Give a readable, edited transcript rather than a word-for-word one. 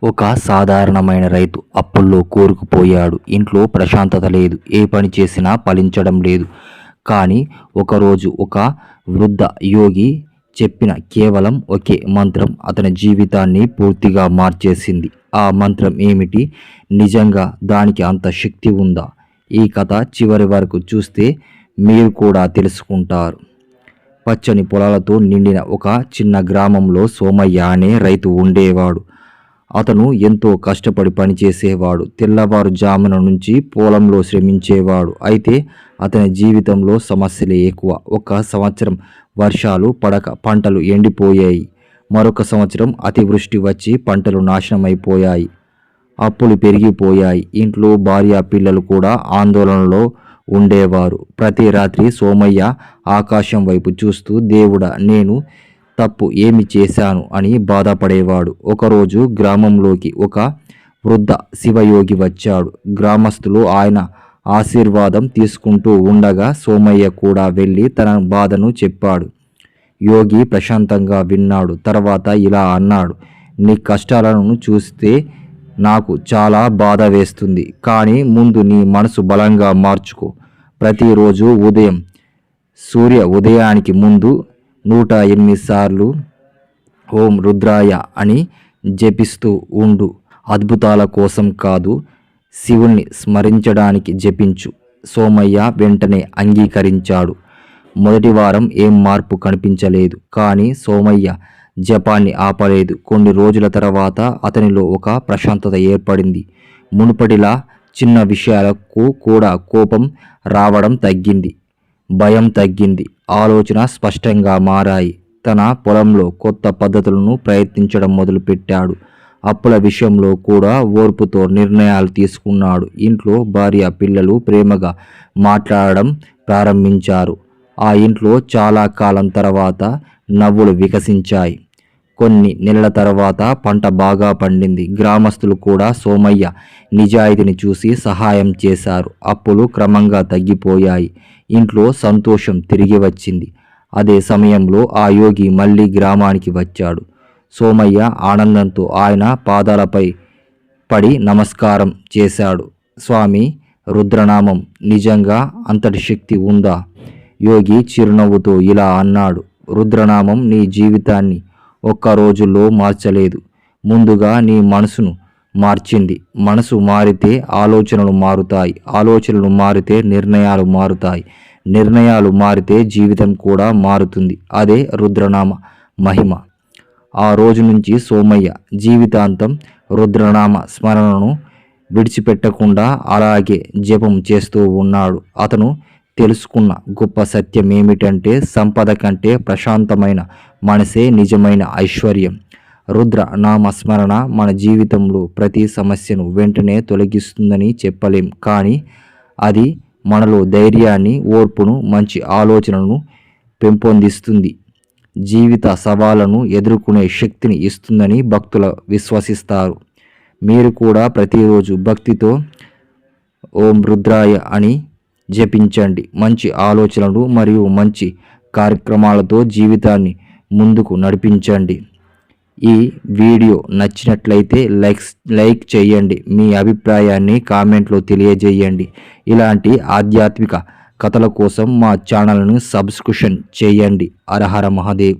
ఒక సాధారణమైన రైతు అప్పుల్లో కూరుకుపోయాడు. ఇంట్లో ప్రశాంతత లేదు. ఏ పని చేసినా ఫలించడం లేదు. కానీ ఒకరోజు ఒక వృద్ధ యోగి చెప్పిన కేవలం ఒకే మంత్రం అతని జీవితాన్ని పూర్తిగా మార్చేసింది. ఆ మంత్రం ఏమిటి? నిజంగా దానికి అంత శక్తి ఉందా? ఈ కథ చివరి వరకు చూస్తే మీరు కూడా తెలుసుకుంటారు. పచ్చని పొలాలతో నిండిన ఒక చిన్న గ్రామంలో సోమయ్య అనే రైతు ఉండేవాడు. అతను ఎంతో కష్టపడి పనిచేసేవాడు. తెల్లవారుజామున నుంచి పొలంలో శ్రమించేవాడు. అయితే అతని జీవితంలో సమస్యలే ఎక్కువ. ఒక సంవత్సరం వర్షాలు పడక పంటలు ఎండిపోయాయి. మరొక సంవత్సరం అతివృష్టి వచ్చి పంటలు నాశనమైపోయాయి. అప్పులు పెరిగిపోయాయి. ఇంట్లో భార్య పిల్లలు కూడా ఆందోళనలో ఉండేవారు. ప్రతి రాత్రి సోమయ్య ఆకాశం వైపు చూస్తూ దేవుడా, నేను తప్పు ఏమి చేశాను అని బాధపడేవాడు. ఒకరోజు గ్రామంలోకి ఒక వృద్ధ శివయోగి వచ్చాడు. గ్రామస్తులు ఆయన ఆశీర్వాదం తీసుకుంటూ ఉండగా సోమయ్య కూడా వెళ్ళి తన బాధను చెప్పాడు. యోగి ప్రశాంతంగా విన్నాడు. తర్వాత ఇలా అన్నాడు, నీ కష్టాలను చూస్తే నాకు చాలా బాధ వేస్తుంది. కానీ ముందు నీ మనసు బలంగా మార్చుకో. ప్రతిరోజు ఉదయం సూర్య ఉదయానికి ముందు 108 సార్లు ఓం రుద్రాయ అని జపిస్తూ ఉండు. అద్భుతాల కోసం కాదు, శివుణ్ణి స్మరించడానికి జపించు. సోమయ్య వెంటనే అంగీకరించాడు. మొదటి వారం ఏం మార్పు కనిపించలేదు. కానీ సోమయ్య జపాన్ని ఆపలేదు. కొన్ని రోజుల తర్వాత అతనిలో ఒక ప్రశాంతత ఏర్పడింది. మునుపటిలా చిన్న విషయాలకు కూడా కోపం రావడం తగ్గింది. భయం తగ్గింది. ఆలోచన స్పష్టంగా మారాయి. తన పొలంలో కొత్త పద్ధతులను ప్రయత్నించడం మొదలుపెట్టాడు. అప్పుల విషయంలో కూడా ఓర్పుతో నిర్ణయాలు తీసుకున్నాడు. ఇంట్లో భార్య పిల్లలు ప్రేమగా మాట్లాడడం ప్రారంభించారు. ఆ ఇంట్లో చాలా కాలం తర్వాత నవ్వులు వికసించాయి. కొన్ని నెలల తర్వాత పంట బాగా పండింది. గ్రామస్తులు కూడా సోమయ్య నిజాయితీని చూసి సహాయం చేశారు. అప్పులు క్రమంగా తగ్గిపోయాయి. ఇంట్లో సంతోషం తిరిగి వచ్చింది. అదే సమయంలో ఆ యోగి మళ్ళీ గ్రామానికి వచ్చాడు. సోమయ్య ఆనందంతో ఆయన పాదాలపై పడి నమస్కారం చేశాడు. స్వామి, రుద్రనామం నిజంగా అంతటి శక్తి ఉందా? యోగి చిరునవ్వుతో ఇలా అన్నాడు, రుద్రనామం నీ జీవితాన్ని ఒక్క రోజుల్లో మార్చలేదు. ముందుగా నీ మనసును మార్చింది. మనసు మారితే ఆలోచనలు మారుతాయి. ఆలోచనలు మారితే నిర్ణయాలు మారుతాయి. నిర్ణయాలు మారితే జీవితం కూడా మారుతుంది. అదే రుద్రనామ మహిమ. ఆ రోజు నుంచి సోమయ్య జీవితాంతం రుద్రనామ స్మరణను విడిచిపెట్టకుండా అలాగే జపం చేస్తూ ఉన్నాడు. అతను తెలుసుకున్న గొప్ప సత్యం ఏమిటంటే సంపద కంటే ప్రశాంతమైన మనసే నిజమైన ఐశ్వర్యం. రుద్ర నామస్మరణ మన జీవితంలో ప్రతి సమస్యను వెంటనే తొలగిస్తుందని చెప్పలేం, కానీ అది మనలో ధైర్యాన్ని, ఓర్పును, మంచి ఆలోచనను పెంపొందిస్తుంది. జీవిత సవాళ్లను ఎదుర్కొనే శక్తిని ఇస్తుందని భక్తులు విశ్వసిస్తారు. మీరు కూడా ప్రతిరోజు భక్తితో ఓం రుద్రాయ అని జపించండి. మంచి ఆలోచనలు మరియు మంచి కార్యక్రమాలతో జీవితాన్ని ముందుకు నడిపించండి. ఈ వీడియో నచ్చినట్లయితే లైక్ చేయండి. మీ అభిప్రాయాన్ని కామెంట్లో తెలియజేయండి. ఇలాంటి ఆధ్యాత్మిక కథల కోసం మా ఛానల్ను సబ్స్క్రిప్షన్ చేయండి. హర హర మహాదేవ్.